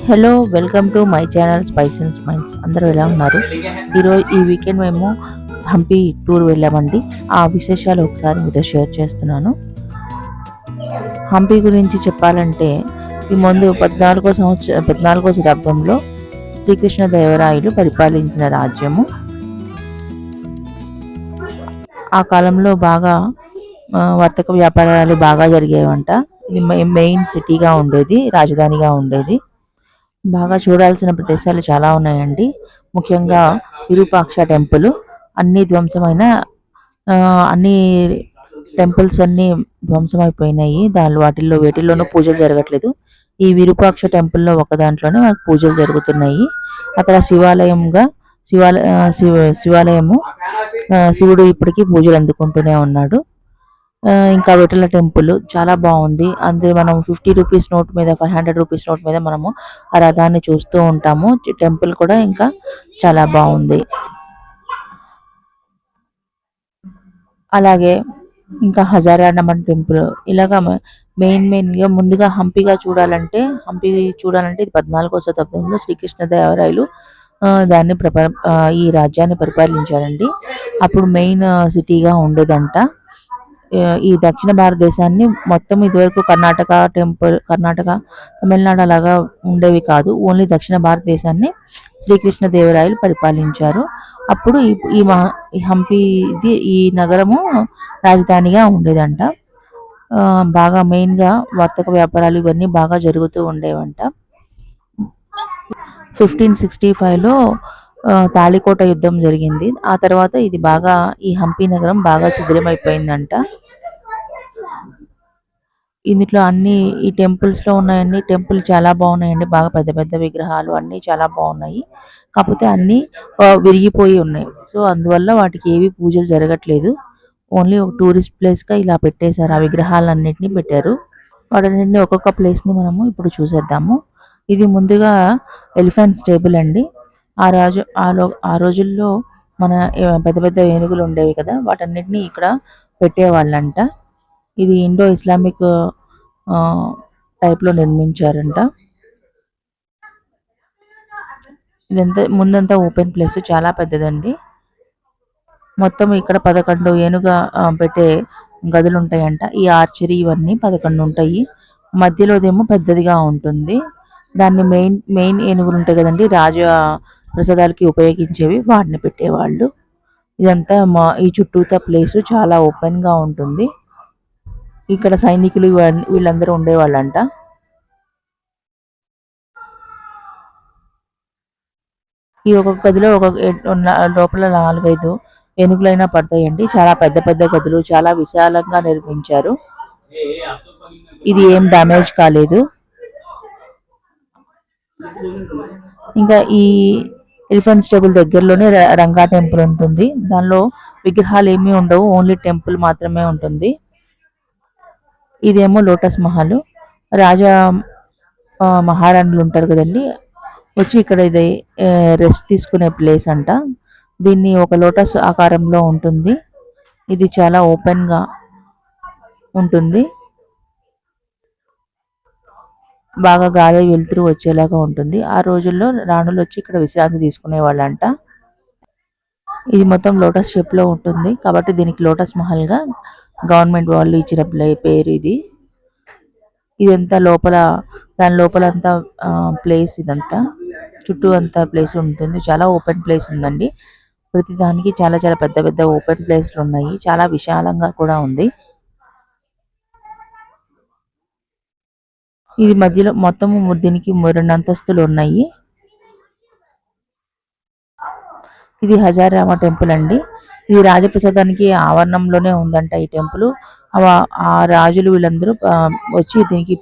Hello welcome to my channel spice and smiles. అందరూ ఎలా ఉన్నారు? ఈరోజు ఈ వీకెండ్ మేము హంపి టూర్ వెళ్ళామండి. ఆ విశేషాలు ఒకసారి మీతో షేర్ చేస్తున్నాను. హంపి గురించి చెప్పాలంటే ఈ ముందు 14వ శతాబ్దంలో శ్రీకృష్ణదేవరాయలు పరిపాలించిన రాజ్యము. ఆ కాలంలో బాగా వర్తక వ్యాపారాలు బాగా జరిగేవంట. ఇది మెయిన్ సిటీగా ఉండేది, రాజధానిగా ఉండేది. బాగా చూడాల్సిన ప్రదేశాలు చాలా ఉన్నాయండి. ముఖ్యంగా విరూపాక్ష టెంపుల్. అన్ని ధ్వంసమైన అన్ని టెంపుల్స్ అన్ని ధ్వంసమైపోయినాయి. వాటిల్లో వేటిల్లోనూ పూజలు జరగట్లేదు. ఈ విరూపాక్ష టెంపుల్లో ఒక దాంట్లోనే మనకు పూజలు జరుగుతున్నాయి. అక్కడ శివాలయము, శివుడు ఇప్పటికీ పూజలు అందుకుంటూనే ఉన్నాడు. ఇంకా విఠల టెంపుల్ చాలా బాగుంది. అందులో మనం 50 రూపీస్ నోట్ మీద, 500 రూపీస్ నోట్ మీద మనము ఆ రథాన్ని చూస్తూ ఉంటాము. టెంపుల్ కూడా ఇంకా చాలా బాగుంది. అలాగే ఇంకా హజారానమన్ టెంపుల్. ఇలాగా మెయిన్గా ముందుగా హంపి చూడాలంటే ఇది 14వ శతాబ్దంలో శ్రీకృష్ణదేవరాయలు దాన్ని ఈ రాజ్యాన్ని పరిపాలించారండి. అప్పుడు మెయిన్ సిటీగా ఉండేదంట. ఈ దక్షిణ భారతదేశాన్ని మొత్తం ఇదివరకు కర్ణాటక, తమిళనాడు అలాగా ఉండేవి కాదు. ఓన్లీ దక్షిణ భారతదేశాన్ని శ్రీకృష్ణదేవరాయలు పరిపాలించారు. అప్పుడు ఈ హంపి ఈ నగరము రాజధానిగా ఉండేదంట. బాగా మెయిన్గా వర్తక వ్యాపారాలు ఇవన్నీ బాగా జరుగుతూ ఉండేవంట. 1565లో తాళికోట యుద్ధం జరిగింది. ఆ తర్వాత ఈ హంపి నగరం బాగా శిథిలమైపోయిందంట. ఇందులో ఈ టెంపుల్స్ లో ఉన్నాయన్ని టెంపుల్ చాలా బాగున్నాయండి. బాగా పెద్ద పెద్ద విగ్రహాలు అన్ని చాలా బాగున్నాయి. కాకపోతే అన్ని విరిగిపోయి ఉన్నాయి. సో అందువల్ల వాటికి ఏవి పూజలు జరగట్లేదు. ఓన్లీ ఒక టూరిస్ట్ ప్లేస్ గా ఇలా పెట్టేశారు. ఆ విగ్రహాలన్నిటిని పెట్టారు. వాటన్నిటిని ఒక్కొక్క ప్లేస్ ని మనము ఇప్పుడు చూసేద్దాము. ఇది ముందుగా ఎలిఫెంట్ స్టేబుల్ అండి. ఆ రోజుల్లో మన పెద్ద పెద్ద ఏనుగులు ఉండేవి కదా, వాటన్నిటిని ఇక్కడ పెట్టేవాళ్ళంట. ఇది ఇండో ఇస్లామిక్ టైప్ లో నిర్మించారంట. ఇదంతా ముందంతా ఓపెన్ ప్లేస్, చాలా పెద్దదండి. మొత్తం ఇక్కడ 11 ఏనుగా పెట్టే గదులు ఉంటాయంట. ఈ ఆర్చరీ ఇవన్నీ 11 ఉంటాయి. మధ్యలోదేమో పెద్దదిగా ఉంటుంది. దాన్ని మెయిన్ ఏనుగులు ఉంటాయి కదండి, రాజ ప్రసాదాలకి ఉపయోగించేవి, వాటిని పెట్టేవాళ్ళు. ఇదంతా ఈ చుట్టూతా ప్లేస్ చాలా ఓపెన్ గా ఉంటుంది. ఇక్కడ సైనికులు వీళ్ళందరూ ఉండేవాళ్ళంట. ఈ ఒక్కొక్క గదిలో లోపల 4-5 ఏనుగులైనా పడతాయండి. చాలా పెద్ద పెద్ద గదులు, చాలా విశాలంగా నిర్మించారు. ఇది ఏం డ్యామేజ్ కాలేదు. ఇంకా ఈ ఎలిఫెంట్ స్టేబుల్ దగ్గరలోనే రంగా టెంపుల్ ఉంటుంది. దానిలో విగ్రహాలు ఏమీ ఉండవు, ఓన్లీ టెంపుల్ మాత్రమే ఉంటుంది. ఇదేమో లోటస్ మహల్. రాజా మహారాణులు ఉంటారు కదండి, వచ్చి ఇక్కడ ఇది రెస్ట్ తీసుకునే ప్లేస్ అంట. దీన్ని ఒక లోటస్ ఆకారంలో ఉంటుంది. ఇది చాలా ఓపెన్ గా ఉంటుంది. బాగా గాలి వెలుతురు వచ్చేలాగా ఉంటుంది. ఆ రోజుల్లో రాణులు వచ్చి ఇక్కడ విశ్రాంతి తీసుకునే వాళ్ళంట. ఇది మొత్తం లోటస్ షేప్ లో ఉంటుంది కాబట్టి దీనికి లోటస్ మహల్ గా గవర్నమెంట్ వాళ్ళు ఇచ్చిన పేరు ఇది. ఇదంతా దాని లోపల అంతా ప్లేస్, ఇదంతా చుట్టూ అంతా ప్లేస్ ఉంటుంది. చాలా ఓపెన్ ప్లేస్ ఉందండి. ప్రతి దానికి చాలా చాలా పెద్ద పెద్ద ఓపెన్ ప్లేస్లు ఉన్నాయి. చాలా విశాలంగా కూడా ఉంది. ఇది మధ్యలో మొత్తం దీనికి 2 అంతస్తులు ఉన్నాయి. ఇది హజారామ టెంపుల్ అండి. ఇది రాజప్రసాదానికి ఆవరణంలోనే ఉందంట ఈ టెంపుల్. ఆ రాజులు వీళ్ళందరూ వచ్చి దీనికి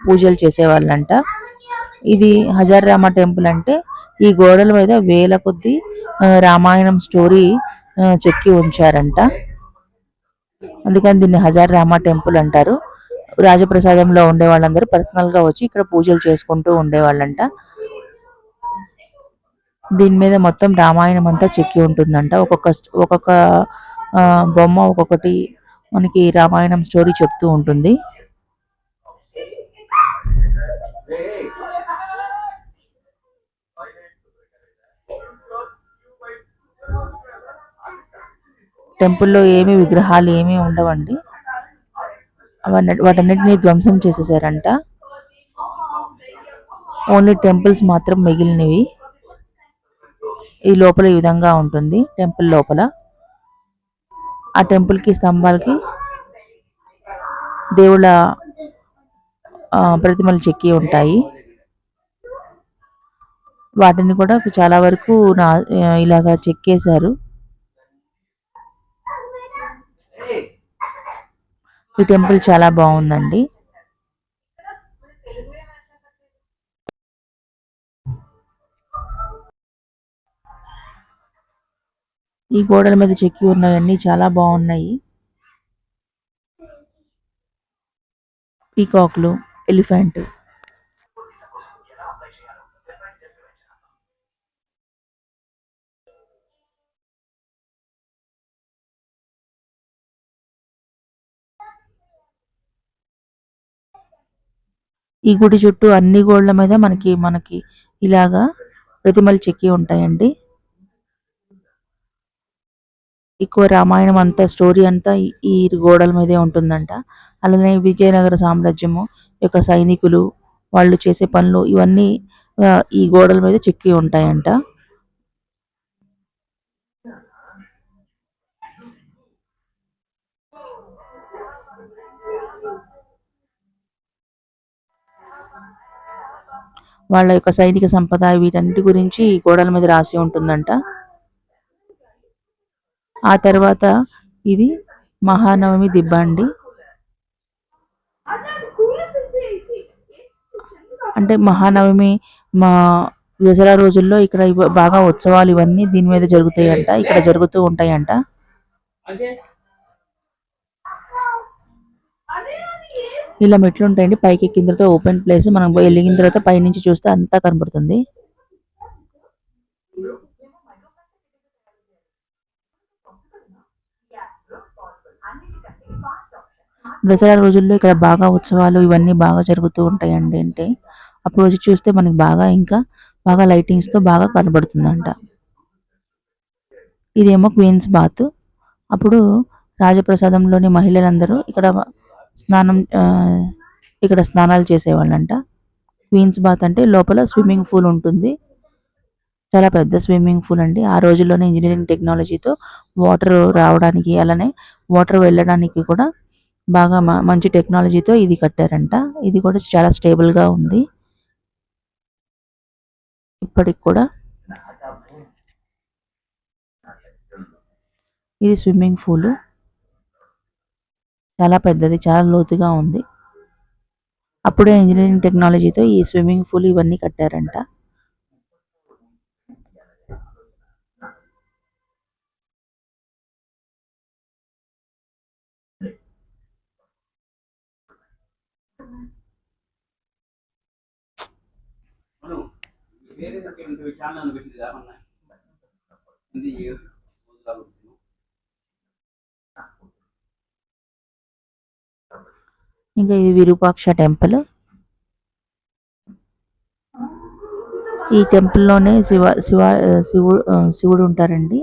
పూజలు చేసేవాళ్ళంట. ఇది హజారామ టెంపుల్ అంటే ఈ గోడల మీద వేల కొద్ది రామాయణం స్టోరీ చెక్కి ఉంచారంట. అందుకని దీన్ని హజారామ టెంపుల్ అంటారు. రాజప్రసాదంలో ఉండే వాళ్ళందరూ పర్సనల్ గా వచ్చి ఇక్కడ పూజలు చేసుకుంటూ ఉండేవాళ్ళంట. దీని మీద మొత్తం రామాయణం అంతా చెక్కి ఉంటుందంట. ఒక్కొక్క బొమ్మ ఒక్కొక్కటి మనకి రామాయణం స్టోరీ చెప్తూ ఉంటుంది. టెంపుల్‌లో ఏమి విగ్రహాలు ఏమీ ఉండవండి. వాటన్నిటిని ధ్వంసం చేసేసారంట. ఓన్లీ టెంపుల్స్ మాత్రం మిగిలినవి. ఈ లోపల ఈ విధంగా ఉంటుంది టెంపుల్ లోపల. ఆ టెంపుల్‌కి స్తంభాలకి దేవుళ్ళ ప్రతిమలు చెక్కి ఉంటాయి. వాటిని కూడా చాలా వరకు ఇలాగా చెక్కేశారు. ఈ టెంపుల్ చాలా బాగుందండి. ఈ గోడల మీద చెక్కి ఉన్నాయన్నీ చాలా బాగున్నాయి. పీకాక్లు, ఎలిఫెంట్. ఈ గుడి చుట్టూ అన్ని గోడల మీద మనకి ఇలాగా ప్రతిమలు చెక్కి ఉంటాయండి. ఎక్కువ రామాయణం అంతా స్టోరీ అంతా ఈ గోడల మీదే ఉంటుందంట. అలానే విజయనగర సామ్రాజ్యము యొక్క సైనికులు వాళ్ళు చేసే పనులు ఇవన్నీ ఈ గోడల మీద చెక్కి ఉంటాయంట. వాళ్ళ యొక్క సైనిక సంపద వీటన్నిటి గురించి ఈ గోడల మీద రాసి ఉంటుందంట. ఆ తర్వాత ఇది మహానవమి దిబ్బ అండి. అంటే మహానవమి మా దసరా రోజుల్లో ఇక్కడ బాగా ఉత్సవాలు ఇవన్నీ దీని మీద జరుగుతాయంట. ఇక్కడ జరుగుతూ ఉంటాయంట. ఇలా మెట్లు ఉంటాయండి. పైకి ఎక్కిన తర్వాత ఓపెన్ ప్లేస్. మనం వెళ్ళిన తర్వాత పైనుంచి చూస్తే అంతా కనబడుతుంది. దసరా రోజుల్లో ఇక్కడ బాగా ఉత్సవాలు ఇవన్నీ బాగా జరుగుతూ ఉంటాయండి. అంటే అప్పుడు వచ్చి చూస్తే మనకి ఇంకా బాగా లైటింగ్స్తో బాగా కనబడుతుందంట. ఇదేమో క్వీన్స్ బాత్. అప్పుడు రాజప్రసాదంలోని మహిళలందరూ ఇక్కడ స్నానాలు చేసేవాళ్ళంట. క్వీన్స్ బాత్ అంటే లోపల స్విమ్మింగ్ పూల్ ఉంటుంది. చాలా పెద్ద స్విమ్మింగ్ పూల్ అండి. ఆ రోజుల్లోనే ఇంజనీరింగ్ టెక్నాలజీతో వాటర్ రావడానికి అలానే వాటర్ వెళ్ళడానికి కూడా బాగా మంచి టెక్నాలజీతో ఇది కట్టారంట. ఇది కూడా చాలా స్టేబుల్గా ఉంది ఇప్పటికి కూడా. ఇది స్విమ్మింగ్ పూల్ చాలా పెద్దది, చాలా లోతుగా ఉంది. అప్పుడే ఇంజనీరింగ్ టెక్నాలజీతో ఈ స్విమ్మింగ్ పూల్ ఇవన్నీ కట్టారంట. ఇంకా ఇది విరూపాక్ష టెంపుల్. ఈ టెంపుల్లోనే శివుడు ఉంటారండి.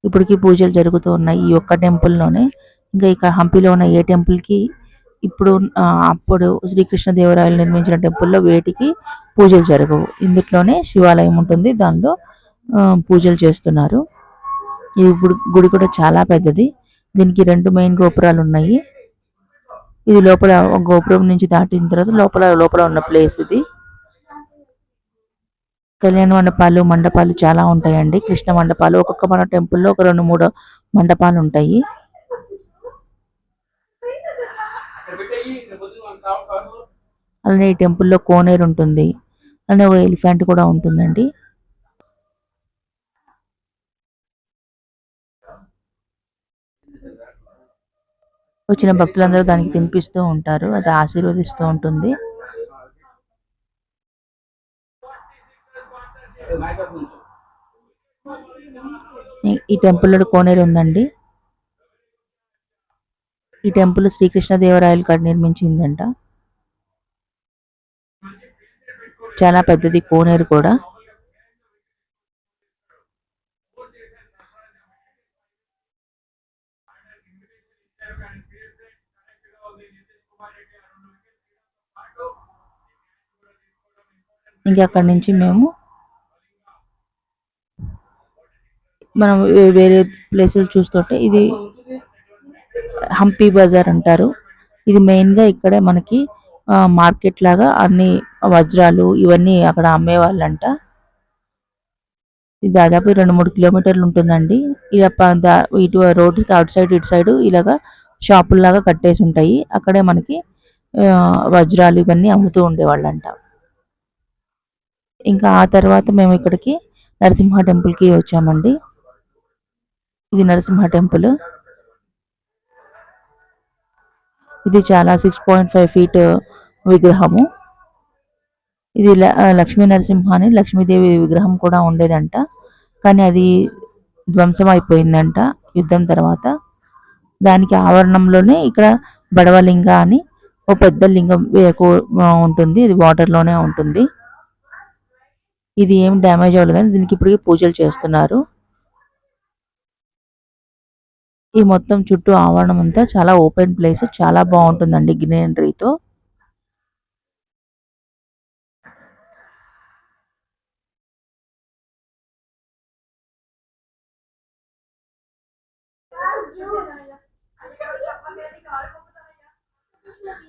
ఇప్పటికీ పూజలు జరుగుతూ ఉన్నాయి ఈ ఒక్క టెంపుల్లోనే. ఇంకా ఇక్కడ హంపీలో ఉన్న ఏ టెంపుల్కి ఇప్పుడు అప్పుడు శ్రీకృష్ణదేవరాయలు నిర్మించిన టెంపుల్లో వేటికి పూజలు జరగవు. ఇందులోనే శివాలయం ఉంటుంది, దానిలో పూజలు చేస్తున్నారు. ఈ గుడి కూడా చాలా పెద్దది. దీనికి 2 మెయిన్ గోపురాలు ఉన్నాయి. ఇది లోపల గోపురం నుంచి దాటిన తర్వాత లోపల ఉన్న ప్లేస్ ఇది. కళ్యాణ మండపాలు చాలా ఉంటాయండి. కృష్ణ మండపాలు ఒక్కొక్క మన టెంపుల్లో ఒక 2-3 మండపాలు ఉంటాయి. అలానే ఈ టెంపుల్లో కోనేరు ఉంటుంది. అలానే ఒక ఎలిఫెంట్ కూడా ఉంటుందండి. వచ్చిన భక్తులందరూ దానికి తినిపిస్తూ ఉంటారు. అది ఆశీర్వదిస్తూ ఉంటుంది. ఈ టెంపుల్లో కోనేరు ఉందండి. ఈ టెంపుల్ శ్రీకృష్ణదేవరాయలు నిర్మించిందంట. చాలా పెద్దది కోనేరు కూడా. ఇంకా అక్కడి నుంచి మేము మనం వేరే ప్లేసులు చూస్తుంటే ఇది హంపి బజార్ అంటారు. ఇది మెయిన్‌గా ఇక్కడే మనకి మార్కెట్ లాగా అన్ని వజ్రాలు ఇవన్నీ అక్కడ అమ్మేవాళ్ళంట. ఇది దాదాపు 2, 3 కిలోమీటర్లు ఉంటుందండి. ఇగ ఇటు రోడ్డుకి అటు సైడ్, ఇటు సైడు ఇలాగా షాపుల్లాగా కట్టేసి ఉంటాయి. అక్కడే మనకి వజ్రాలు ఇవన్నీ అమ్ముతూ ఉండేవాళ్ళంట. ఇంకా ఆ తర్వాత మేము ఇక్కడికి నరసింహ టెంపుల్‌కి వచ్చామండి. ఇది నరసింహ టెంపుల్. ఇది చాలా 6.5 ఫీట్ విగ్రహము. ఇది లక్ష్మీ నరసింహ అని లక్ష్మీదేవి విగ్రహం కూడా ఉండేదంట. కానీ అది ధ్వంసం అయిపోయిందంట యుద్ధం తర్వాత. దానికి ఆవరణంలోనే ఇక్కడ బడవలింగ అని ఓ పెద్ద లింగం ఉంటుంది. ఇది వాటర్‌లోనే ఉంటుంది. ఇది ఏం డ్యామేజ్ అవ్వలేదని దీనికి ఇప్పటికి పూజలు చేస్తున్నారు. ఈ మొత్తం చుట్టూ ఆవరణం అంతా చాలా ఓపెన్ ప్లేస్. చాలా బాగుంటుందండి గ్రీనరీతో.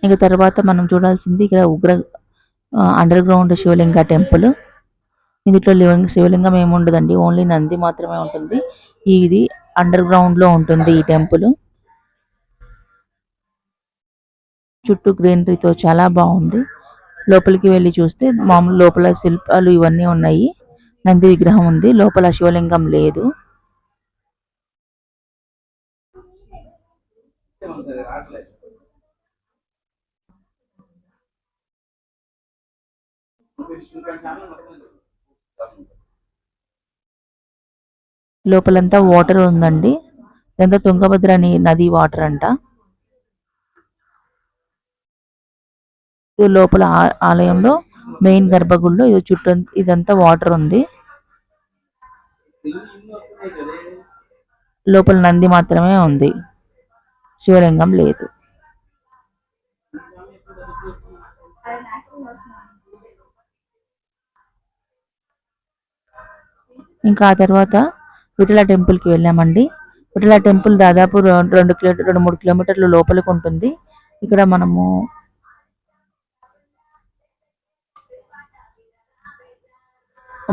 ఇక తర్వాత మనం చూడాల్సింది ఇక్కడ అండర్ గ్రౌండ్ శివలింగ టెంపుల్. ఇందులో శివలింగం ఏమి ఉండదండి, ఓన్లీ నంది మాత్రమే ఉంటుంది. ఇది అండర్ గ్రౌండ్ లో ఉంటుంది ఈ టెంపుల్. చుట్టూ గ్రీనరీతో చాలా బాగుంది. లోపలికి వెళ్ళి చూస్తే మామూలు లోపల శిల్పాలు ఇవన్నీ ఉన్నాయి. నంది విగ్రహం ఉంది, లోపల శివలింగం లేదు. లోపలంతా వాటర్ ఉందండి. ఇదంతా తుంగభద్ర నది వాటర్ అంట. లోపల ఆలయంలో మెయిన్ గర్భగుడిలో ఇది చుట్టూ ఇదంతా వాటర్ ఉంది. లోపల నంది మాత్రమే ఉంది, శివలింగం లేదు. ఇంకా ఆ తర్వాత విఠల టెంపుల్కి వెళ్ళామండి. విఠల టెంపుల్ దాదాపు 2-3 కిలోమీటర్లు లోపలికి ఉంటుంది. ఇక్కడ మనము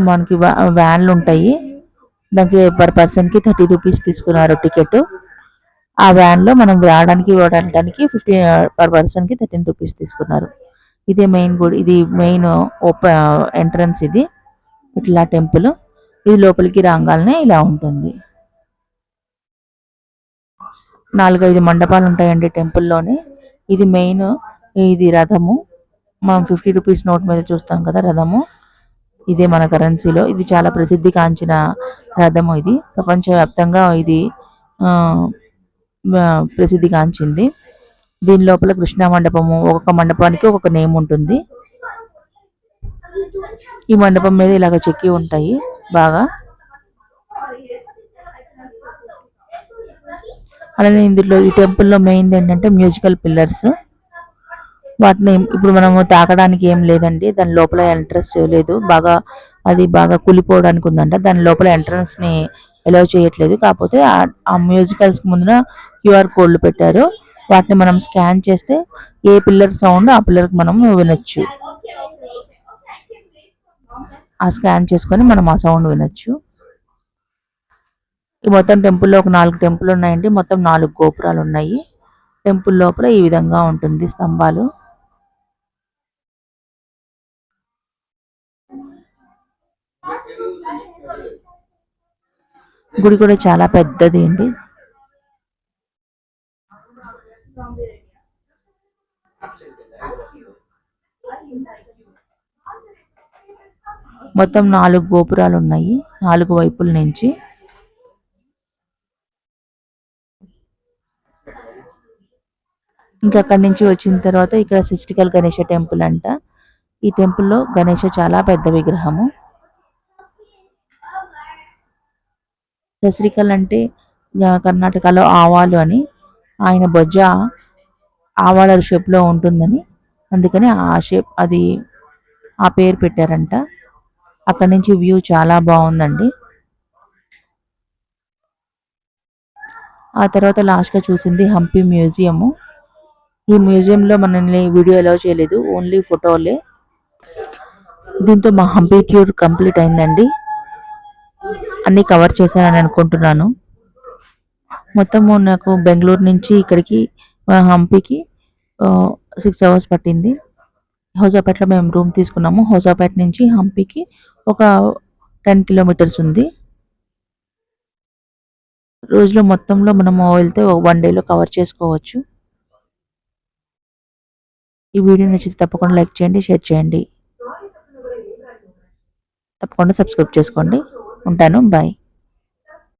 మనకి వ్యాన్లు ఉంటాయి. దానికి పర్ పర్సన్కి 30 రూపీస్ తీసుకున్నారు టికెట్. ఆ వ్యాన్లో మనం రావడానికి ఇవ్వడానికి 50 పర్ పర్సన్కి 13 రూపీస్ తీసుకున్నారు. ఇదే మెయిన్ గుడి, ఇది మెయిన్ ఎంట్రన్స్ ఇది విఠల టెంపుల్. ఇది లోపలికి రాగానే ఇలా ఉంటుంది. 4-5 మండపాలు ఉంటాయండి టెంపుల్లోనే. ఇది మెయిన్, ఇది రథము. మనం 50 రూపీస్ నోట్ మీద చూస్తాం కదా రథము, ఇదే మన కరెన్సీలో. ఇది చాలా ప్రసిద్ధి కాంచిన రథము. ఇది ప్రపంచవ్యాప్తంగా ఇది ప్రసిద్ధి కాంచింది. దీని లోపల కృష్ణా మండపము, ఒక్కొక్క మండపానికి ఒక్కొక్క నేమ్ ఉంటుంది. ఈ మండపం మీద ఇలాగ చెక్కి ఉంటాయి బాగా. అలానే ఇందులో ఈ టెంపుల్లో మెయిన్ ఏంటంటే మ్యూజికల్ పిల్లర్స్. వాటిని ఇప్పుడు మనము తాకడానికి ఏం లేదండి, దాని లోపల ఎంట్రన్స్ చేయలేదు. అది బాగా కూలిపోవడానికి ఉందంట. దాని లోపల ఎంట్రన్స్ ని అలౌ చేయట్లేదు. కాకపోతే ఆ మ్యూజికల్స్ ముందున క్యూఆర్ కోడ్లు పెట్టారు. వాటిని మనం స్కాన్ చేస్తే ఏ పిల్లర్ సౌండ్ ఆ పిల్లర్కి మనం వినొచ్చు. ఆ స్కాన్ చేసుకొని మనం ఆ సౌండ్ వినొచ్చు. ఈ మొత్తం టెంపుల్లో ఒక 4 టెంపుల్ ఉన్నాయండి. మొత్తం 4 గోపురాలు ఉన్నాయి. టెంపుల్ లోపల ఈ విధంగా ఉంటుంది స్తంభాలు. గుడి కూడా చాలా పెద్దది అండి. మొత్తం 4 గోపురాలు ఉన్నాయి 4 వైపుల నుంచి. ఇంకా అక్కడి నుంచి వచ్చిన తర్వాత ఇక్కడ సిస్టికల్ గణేష టెంపుల్ అంట. ఈ టెంపుల్లో గణేష చాలా పెద్ద విగ్రహము. సస్రికల్ అంటే కర్ణాటకలో ఆవాలు అని. ఆయన బొజ్జ ఆవాల షేప్లో ఉంటుందని, అందుకని ఆ షేప్ అది ఆ పేరు పెట్టారంట. అక్కడి నుంచి వ్యూ చాలా బాగుందండి. ఆ తర్వాత లాస్ట్గా చూసింది హంపి మ్యూజియము. ఈ మ్యూజియంలో మనల్ని వీడియో అలౌ చేయలేదు, ఓన్లీ ఫోటోలే. దీంతో మా హంపి టూర్ కంప్లీట్ అయిందండి. అన్నీ కవర్ చేశానని అనుకుంటున్నాను. మొత్తము నాకు బెంగళూరు నుంచి ఇక్కడికి హంపికి 6 అవర్స్ పట్టింది. హౌజాపేటలో మేము రూమ్ తీసుకున్నాము. హౌజాపేట నుంచి హంపికి ఒక 10 కిలోమీటర్స్ ఉంది. రోజులో మొత్తంలో మనము వెళ్తే 1 డేలో కవర్ చేసుకోవచ్చు. ఈ వీడియో నచ్చితే తప్పకుండా లైక్ చేయండి, షేర్ చేయండి. తప్పకుండా సబ్స్క్రైబ్ చేసుకోండి. ఉంటాను. బాయ్.